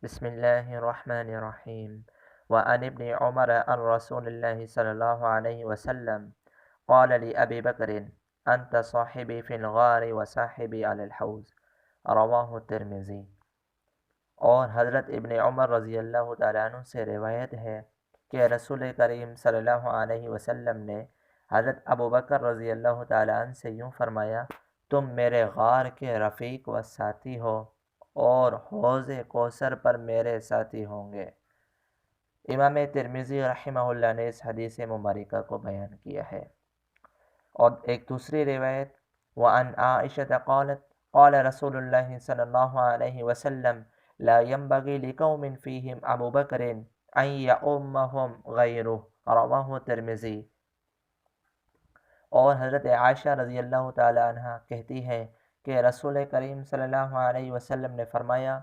بسم اللہ الرحمن الرحیم وعن ابن عمر عن رسول اللہ صلی اللہ علیہ وسلم قال لأبی بکر انت صاحبی فی الغار وصاحبی علی الحوض رواہ ترمذی۔ اور حضرت ابن عمر رضی اللہ تعالیٰ عنہ سے روایت ہے کہ رسول کریم صلی اللہ علیہ وسلم نے حضرت ابو بکر رضی اللہ تعالیٰ عنہ سے یوں فرمایا، تم میرے غار کے رفیق و ساتھی ہو اور حوض کوثر پر میرے ساتھی ہوں گے۔ امام ترمذی رحمہ اللہ نے اس حدیث مبارکہ کو بیان کیا ہے۔ اور ایک دوسری روایت وعن عائشہ قالت قال رسول اللہ صلی اللہ علیہ وسلم لا ينبغي لقوم فيهم ابو بکر ان يؤمهم غیرہ رواہ ترمذی۔ اور حضرت عائشہ رضی اللہ تعالی عنہ کہتی ہے کہ رسول کریم صلی اللہ علیہ وسلم نے فرمایا،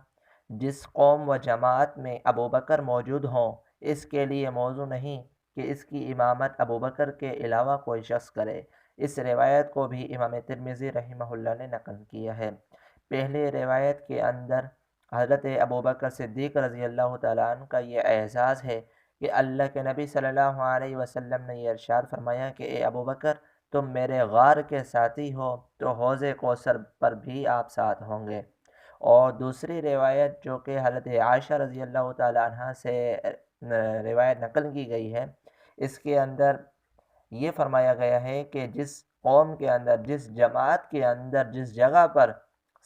جس قوم و جماعت میں ابو بکر موجود ہوں اس کے لیے موضوع نہیں کہ اس کی امامت ابو بکر کے علاوہ کوئی شخص کرے۔ اس روایت کو بھی امام ترمذی رحمہ اللہ نے نقل کیا ہے۔ پہلے روایت کے اندر حضرت ابو بکر صدیق رضی اللہ تعالیٰ عنہ کا یہ اعزاز ہے کہ اللہ کے نبی صلی اللہ علیہ وسلم نے یہ ارشاد فرمایا کہ اے ابو بکر، تم میرے غار کے ساتھی ہو تو حوض کوثر پر بھی آپ ساتھ ہوں گے۔ اور دوسری روایت جو کہ حضرت عائشہ رضی اللہ تعالیٰ عنہ سے روایت نقل کی گئی ہے، اس کے اندر یہ فرمایا گیا ہے کہ جس قوم کے اندر، جس جماعت کے اندر، جس جگہ پر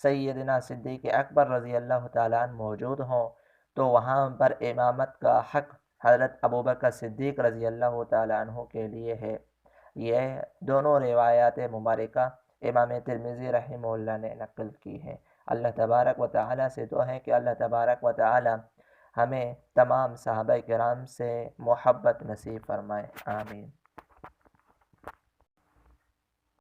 سیدنا صدیق اکبر رضی اللہ تعالیٰ عنہ موجود ہوں تو وہاں پر امامت کا حق حضرت ابوبکر صدیق رضی اللہ تعالیٰ عنہ کے لیے ہے۔ یہ دونوں روایات مبارکہ امام ترمذی رحمہ اللہ نے نقل کی ہے۔ اللہ تبارک و تعالیٰ سے دعا ہے کہ اللہ تبارک و تعالیٰ ہمیں تمام صحابہ کرام سے محبت نصیب فرمائے، آمین۔